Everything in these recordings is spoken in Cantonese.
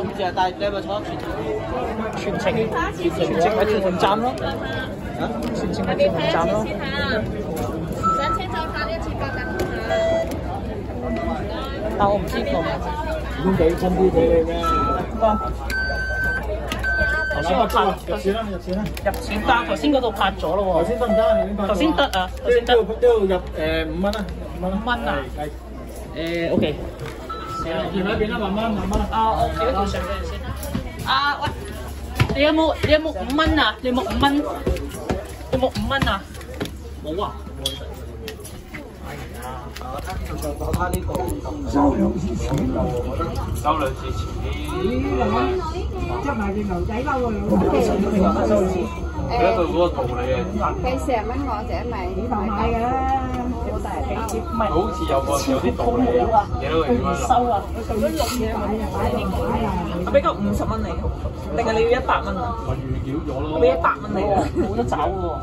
唔知啊，但係你係咪坐全程？全程喺屯門站咯，全程喺屯門站咯。上車再拍一次800下。但我唔知個。唔通俾親啲俾你咩？頭先我拍入錢啦，入錢啦！入錢單，頭先嗰度拍咗咯喎。頭先得唔得？你已經拍咗。頭先得啊，頭先得。都要入5蚊啦，5蚊啊。OK。條喺邊啦，慢慢。啊，我調一條上俾你先。啊，喂，你有冇5蚊啊？你有冇5蚊？有冇5蚊啊？冇啊。攞翻呢個收兩次錢，收2次錢。執埋隻牛仔褸喎，而家佢嗰個道理啊，俾40蚊我者咪買㗎啦。好大俾接，唔係，好似有啲道理啊，幾多個點樣收啊？我俾個50蚊你，定係你要100蚊啊？我預繳咗咯。我俾100蚊你啊！冇得找喎。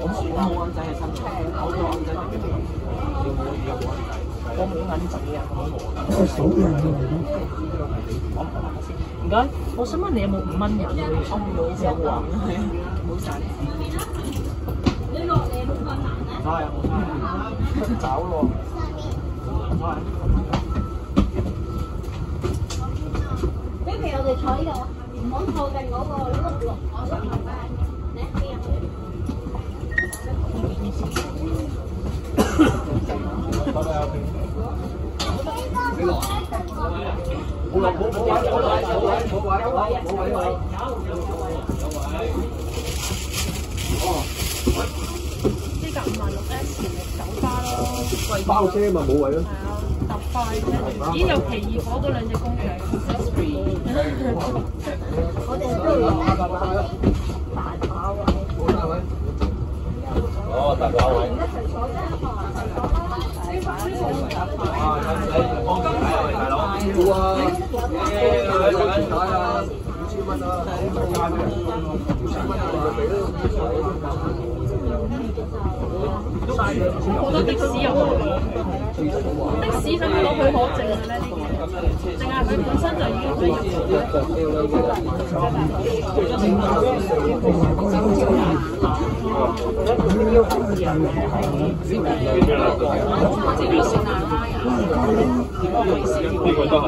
我冇銀仔係新嘅，我冇銀仔係幾多？我冇銀仔啊！我數人嚟唔該，我想問你有冇5蚊銀？我冇有喎，冇晒。找咯。呢期我哋坐呢度，唔好靠近嗰個碌，我想落班。呢架56S 酒吧咯，包車嘛冇位咯。特快啫。咦，有奇異果嗰2隻公仔。我哋都要大把位。哦，大把位。一齊坐啫，大佬。好啊。5000蚊啊好多的士又冇，的士使唔使攞許可證嘅咧？呢啲定係佢本身就已經可以呢個都係。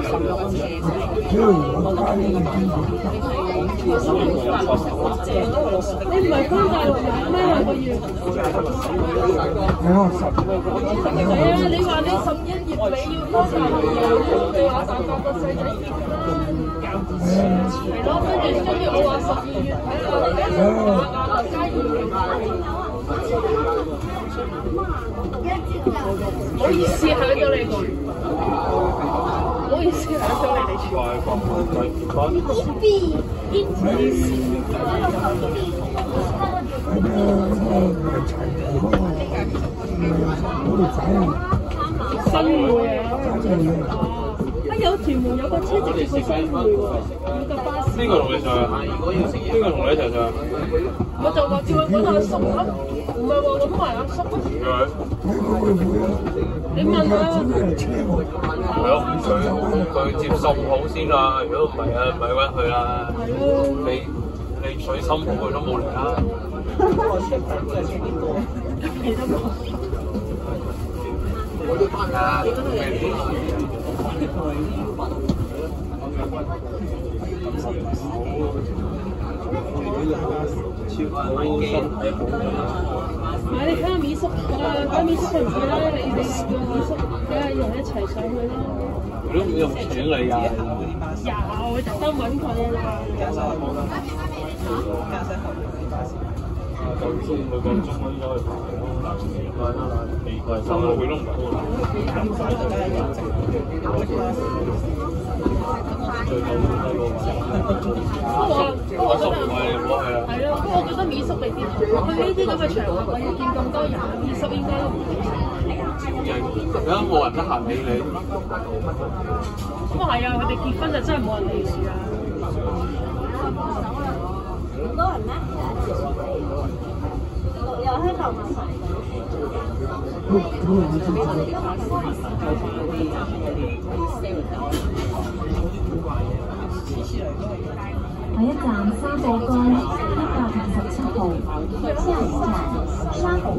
你唔係翻大陸買咩1個月？係啊，你話你11月尾要翻大陸嘅話，大個個細仔結啦。係咯，跟住我話12月睇下你一齊買大家要唔好意思，響咗你個。唔好意思，響咗你哋全。新會啊！啊有屯門有個車直接去新會喎，有架巴士。邊個同你上啊？邊個同你一齊上？我就話叫佢揾阿叔咯，唔係話揾埋阿叔。你問下。係咯，佢接受好先啦。如果唔係啊，咪揾佢啦。你水深火佢都冇嚟啦。我都翻啦。買你睇下米叔啊，睇米叔佢唔會啦，你用米叔睇下用一齊上去啦。佢都唔用錢嚟㗎。有，特登揾佢啊！就送佢個中蚊咗去排咯，收到佢都唔多。最後都係個我覺得係咯，不過我覺得米叔未必去呢啲咁嘅場合，我要見咁多人，米叔應該都唔會少人。而家冇人得閒理你。咁啊係啊，佢哋結婚就真係冇人理住啊！好多人咩？又喺度問題。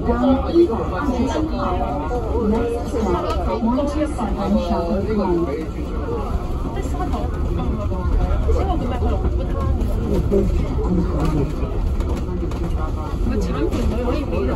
將依法進行。Next stop, Monte Seven Shopping Mall。即係沙頭，即係我叫咩龍骨湯。個產權佢可以俾到。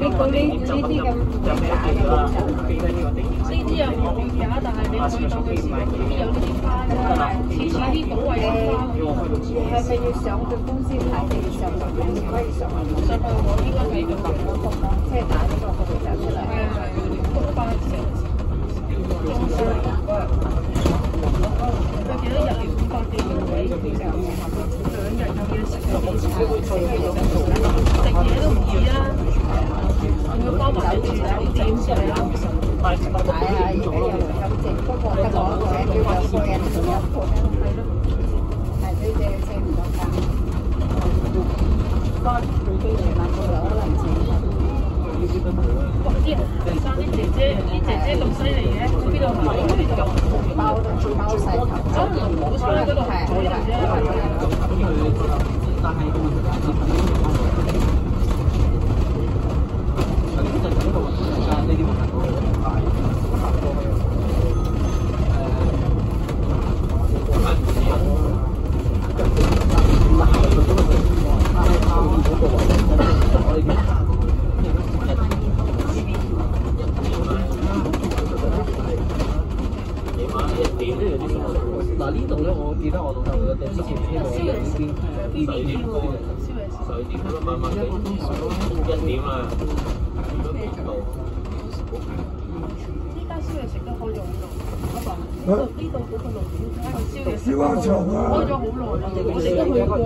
講呢啲咁假嘅，呢啲又唔會假，但係你可以當佢是有呢啲花㗎，似啲保衞嘅花。係咪要上去公司睇定上去可以上去？上去我應該睇到嘅，即係打呢個佢哋就出嚟。係菊花石。有幾多日療法嘅要俾2日有嘢食，食嘢都唔易啊！仲要包埋你住酒店先係啦。係啊，有正不過得我嘅，叫我個人仲有盤，係呢隻請唔到價。佢夜晚佢有可能請。哇！啲人生啲姐姐咁犀利嘅，去邊度行？包晒頭，走唔好彩嗰度係嗰度啫。嗱呢度咧，我記得我老豆之前呢個呢邊10點嗰啲10點啦，慢慢地1點啦。呢間燒嘢食都開咗好耐，呢度嗰個路點解個燒嘢食開咗好耐啦？我哋都去過係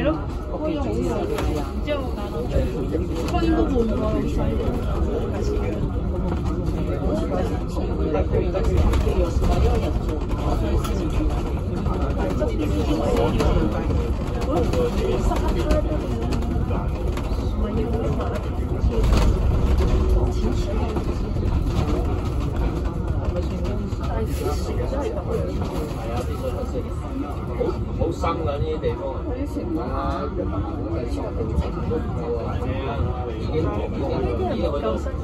咯，開咗好耐，然之後開應該換個老細。好生㗎呢啲地方。已經呢啲人唔夠辛苦，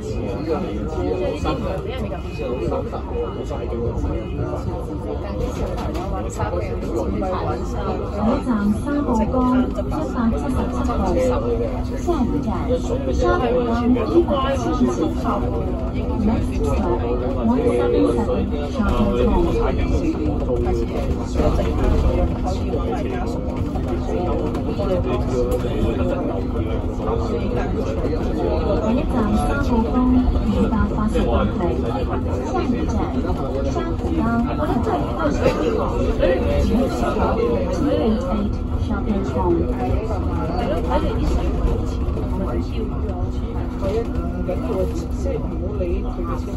即係呢啲人未夠辛苦。下一站3號崗777號，下一站沙浦崗177號。Next stop 177 Shopping Mall。下一站3號崗288號，下一站沙浦崗288 Shopping Mall。係咯，睇嚟啲水好似唔係超咗。係啊，唔緊要，即係唔好理佢嘅消費。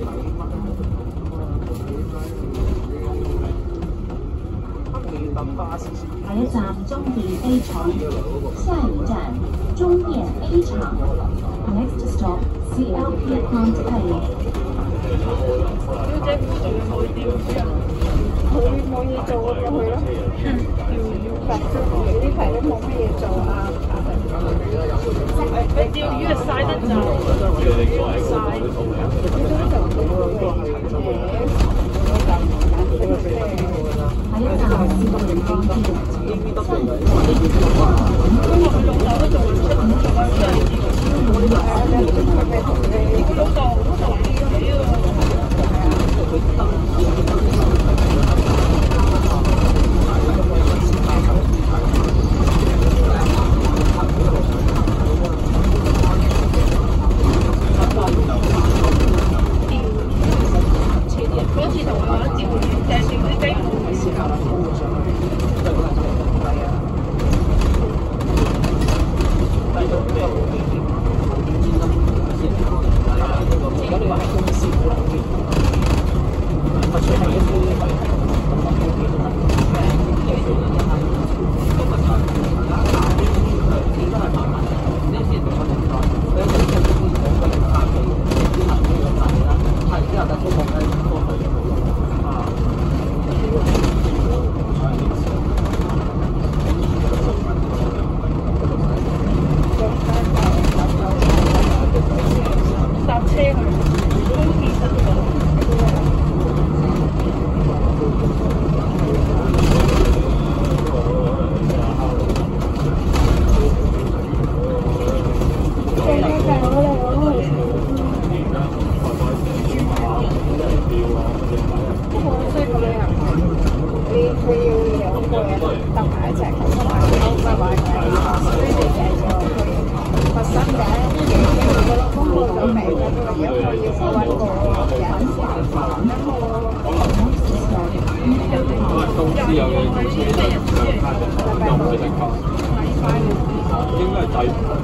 下一站中電 A 廠，下一站中電 A 廠。Next stop CLP Plant A。小姐夫仲有冇釣魚啊？佢冇嘢做過去咯。呢排都冇乜嘢做啊。你釣魚係曬得就曬。下一站是龍崗鐵，下一站。不過佢老豆都做唔出，唔做啊！真係佢老豆好傻啲嘅喎。嗰次同佢玩釣魚，就係釣啲雞毛嘅時候。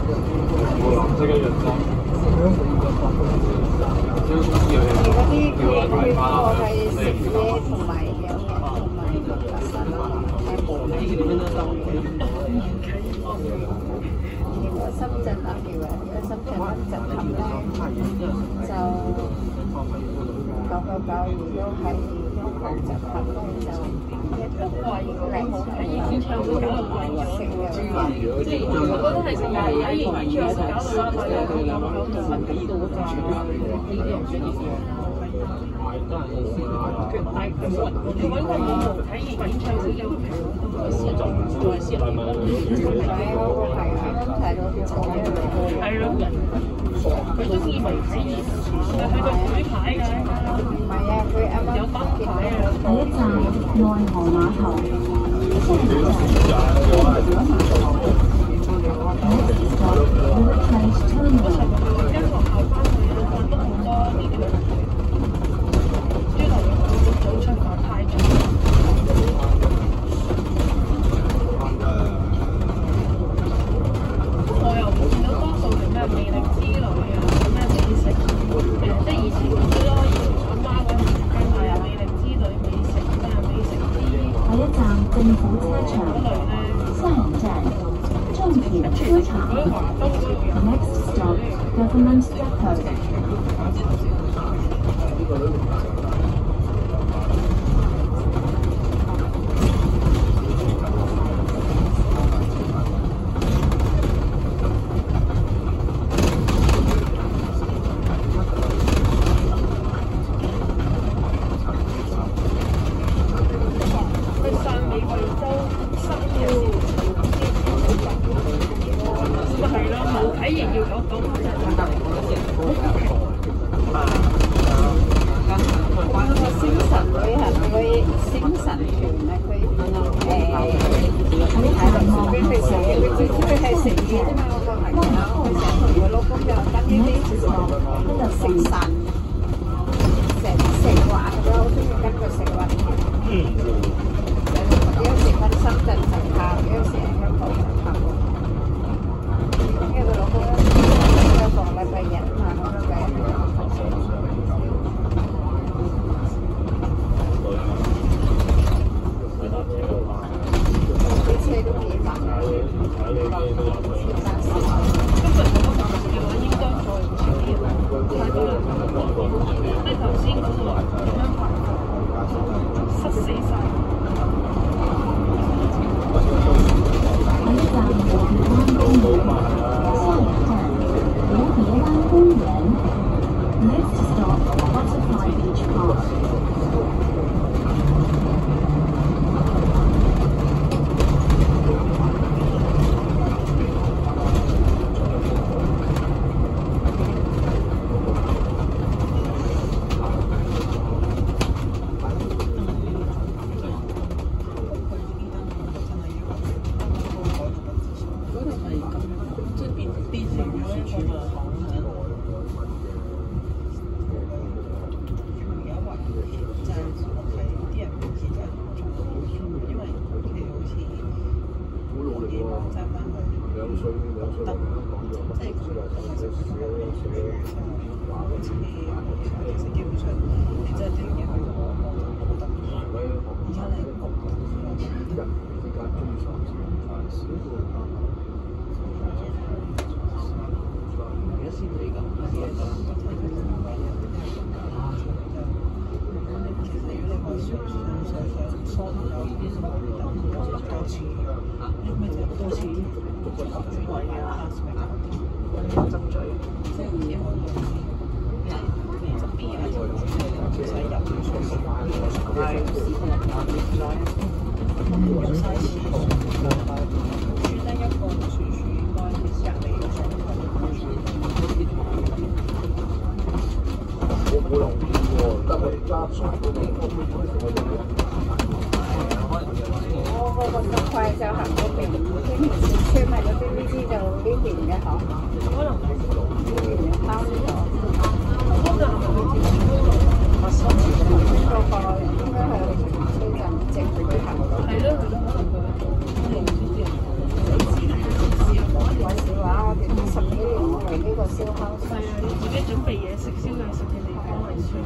藍色嘅藥劑。而嗰啲佢貨係食嘢同埋有同埋特色咯，係冇嘅。如果深圳啊，譬如話而家深圳灣集合咧，就999，如果喺香港集合咧就都貴嘅，喺演唱會搞到貴咗，即係我覺得係成日喺演唱會搞到貴咗，咁分幾度㗎？但係佢揾個網紅睇演唱會有平，再先嚟問。係咯，佢中意圍睇現場，佢個舉牌㗎。唔係啊，佢啱啱有北牌啊。第一站內河碼頭，下一站內河碼頭。Next stop, River Place Terminal。跟學校翻去啊，都好多呢啲。朝頭早出發太早。我又見到多數係咩魅力之類啊，咩美食，即係以前嗰啲咯，阿媽嗰陣時跟係啊，魅力之類美食咩美食之下一站政府車場，下一站政府車場。Next stop, Government Depot。類。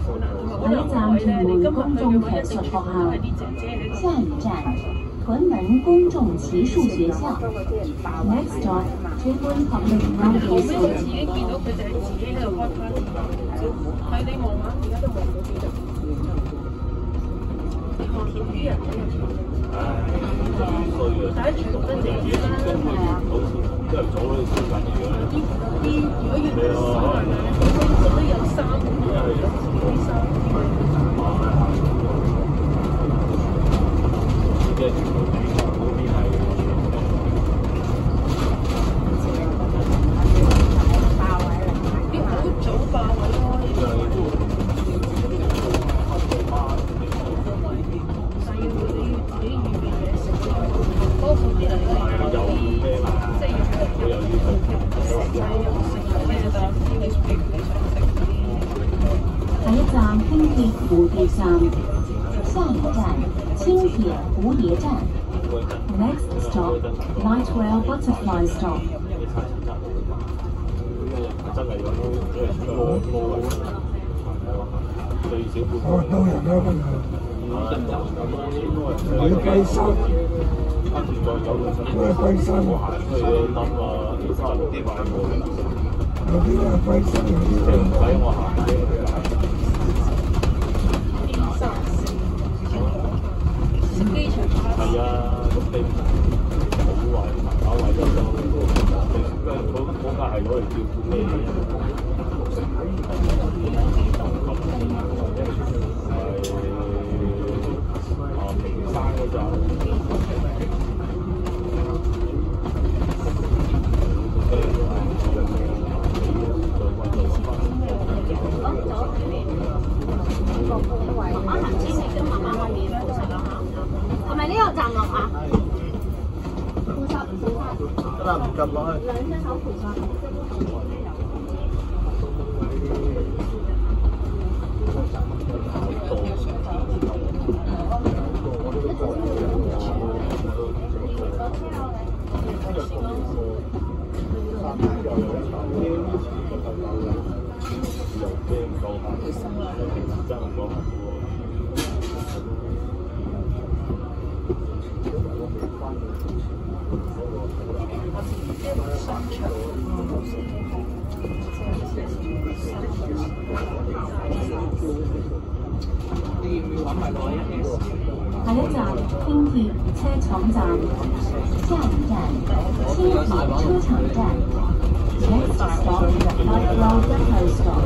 下一站屯門公眾藝術學校，下一站屯門公眾騎術學校。Next stop， 屯門 Public Library 自己見到佢哋係自己喺度開 party， 係你望下，而家都望到幾多？你看到啲人喺度唱。第一場得正啲啦，係啊。啲如果要少係咪？我都有3啲衫。啲好早爆位咯，但係要佢哋自己預備嘢食，多數啲人都係即係要下一站輕鐵蝴蝶站，下一站輕鐵蝴蝶站。Next stop Lightwell Butterfly Stop。我多人啦，今日。你貴山，我係貴山。有啲係貴山，有啲係唔使我行嘅。係啊，咁你好壞搞壞咗就，嗰架係攞嚟照顧你。平山嗰陣。係咪呢個站落啊？扶手唔扶手。得啦，唔撳落去。兩隻手扶手。下一站輕鐵車廠站，下一站輕鐵車廠站。Next stop Lightwell Depot Stop。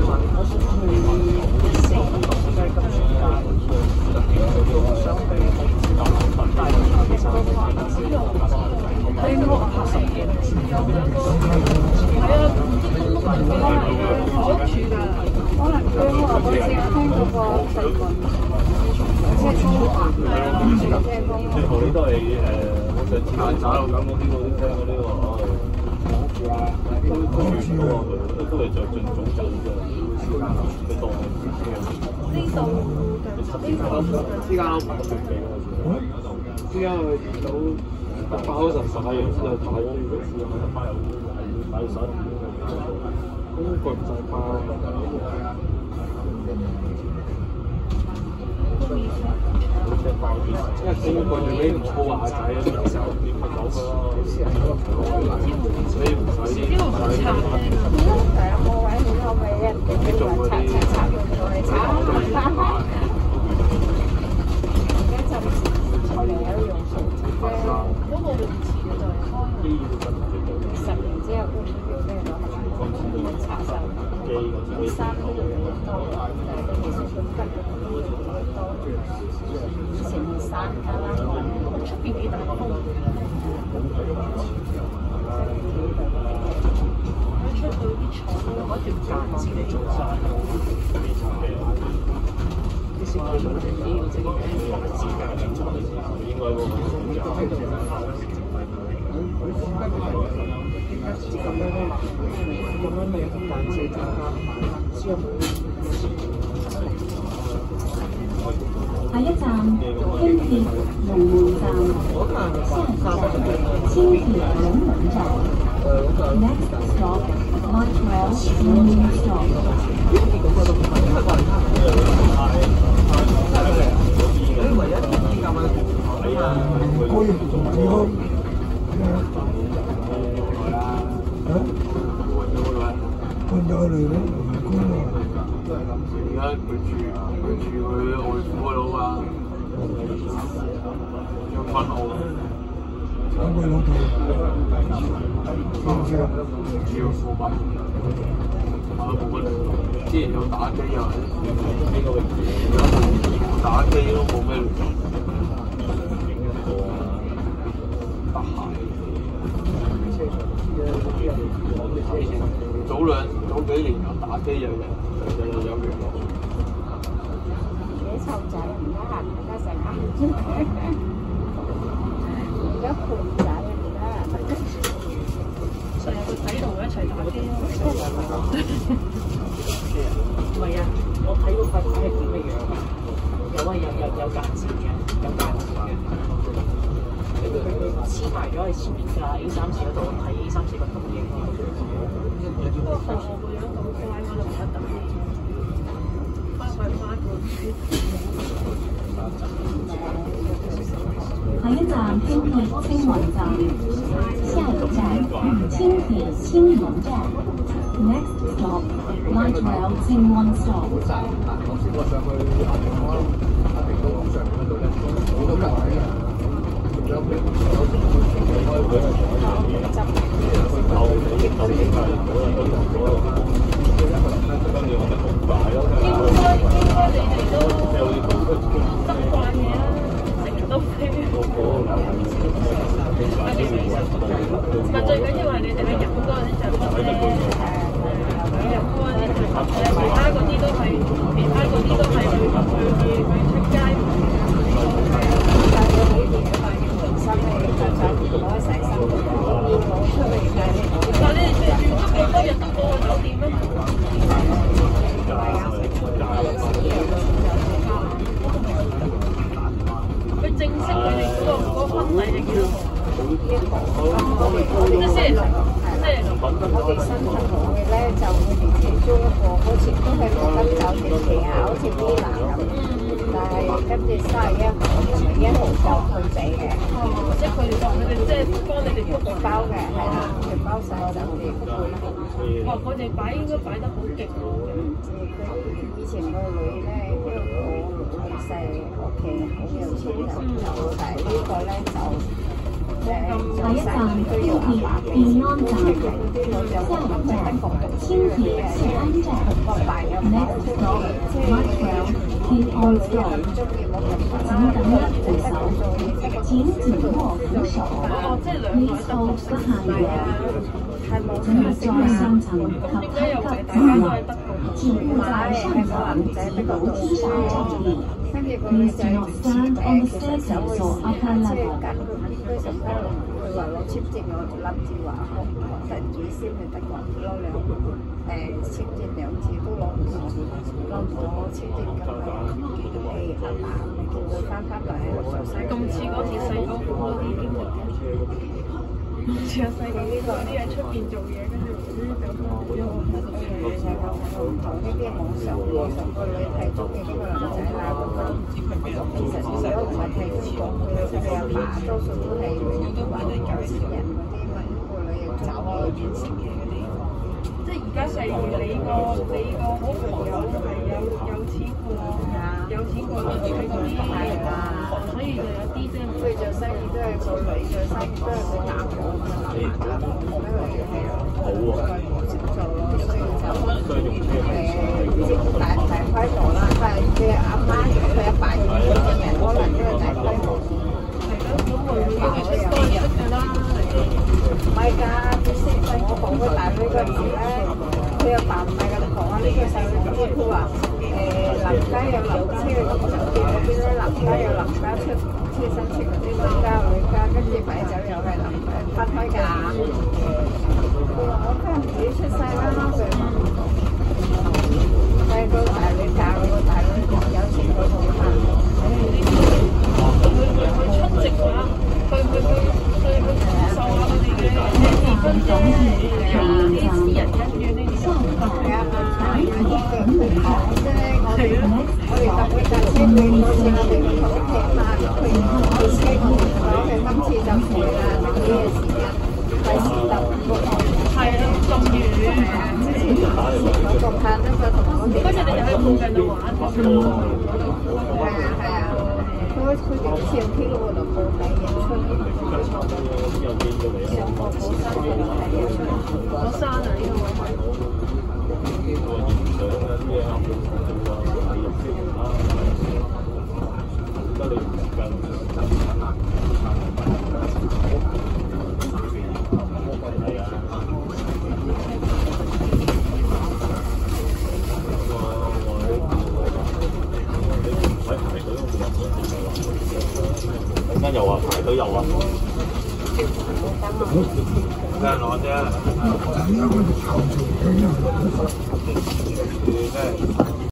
呢都係我上次喺茶樓講嗰啲聽嗰啲喎，都係着進總走嘅，佢當呢間樓排咁幾喎，依家去見到8嗰陣10樣先係大咗呢個市，買又買到手，咁國際化。因為整個月你唔粗牙仔嘅時候，你咪走佢咯。所以唔使。呢個唔使。有冇位你可唔可以一做嗰啲擦而家就後嚟喺度用數字啫。嗰個用詞嘅就係10年之後都唔叫咩咯？查實機3呢度用得多，其實佢得嘅用得多。成山㗎啦，出邊幾大風？出到啲廠嗰條間先嚟做晒。啲小朋友要整啲大字嘅建築，應該喎。咁樣你但係大家需要。下一站輕鐵龍門站，下一站輕鐵龍門站。Next stop Lightwell Union Stop。咗嚟咧，公路。而家佢外父嗰度啊，將軍澳。揾佢老豆。要父母。之前有打機又係呢個位置，打機都冇咩得閒。早幾年有打機有娛樂。啲臭仔唔得閒，而家成日而家盤仔而家。成日去睇同佢一齊打機咯。唔係啊，我睇嗰塊牌係點嘅樣啊？有價錢嘅，有價錢嘅。佢黐埋咗喺前面架 A34嗰度睇 A34個倒影。不過我個樣咁乖，我就唔得等。翻個。下一站天鐵青雲站，下一站天鐵青雲站。Next stop, Light Rail 青雲 stop。頭先我上去阿平道上面嗰度咧，好多人喺㗎。有咩？最緊要係你哋去飲嗰陣就乜咧？飲嗰陣就其他嗰啲都係去出街。但係你哋住咗咁多日都過酒店咩？佢正式佢哋嗰個婚禮係幾多號？即係星期六。我哋新同行嘅咧，就佢哋其中一個好似都係冇得酒店嘅啊，好似啲男咁。但係跟住31號就佢俾嘅。即係佢哋幫你哋book包嘅，係啦，佢包晒酒店。佢哋應該擺得好勁喎。佢以前個女咧，因為我老細屋企好有錢人，但係呢個咧就。下一站天鐵建安站，下一站天鐵謝安站。Next stop, Light Rail 天安 stop。請緊握扶手，請緊握扶手。Please hold the handrail。請勿在上層及梯級之內，請勿在上層及樓梯上站立。Please do not stand on the staircase or upper level。佢話攞簽證，我諗住話實住先去德國攞簽證2次都攞唔到簽證咁咪阿爸咪叫佢翻嚟咁似嗰次細個嗰啲經歷嘅，似阿細個呢個啲喺出邊做嘢，跟住就翻嚟咗我喺度做嘢。同呢啲網上個女睇中意嗰個男仔啦，其實如果唔係睇中講佢阿爸，多數都係都話你有錢人嗰啲，問個女要找我現成嘅嗰啲。即係而家例如你個好朋友係有錢過睇嗰啲係啦，所以就有啲即係佢做生意都係個女做生意都係佢打工㗎嘛，因為係好喎，做咯，所以就大規模啦，但係佢阿媽佢阿爸嘅人可能都係大規模。咁會出多人㗎啦。唔係㗎，佢細個講佢大女嗰陣時咧，佢阿爸唔係㗎，你講啊呢個細女咁，佢話林家有林車嗰邊咧，林家有林家出車新出嗰啲女家女家，跟住擺酒又係林分開㗎。佢話我家唔自己出世啦，佢細個大女嫁嗰個大女有錢嗰個嘛。佢出席話，佢受下佢哋嘅結婚啫，有啲私人恩怨呢啲就係啊嘛，我哋搭嗰架車俾嗰次我哋去好平啦，佢車我哋講嘅今次就攰啦，乜嘢時間費事搭個係啊，咁遠。有人攞啫。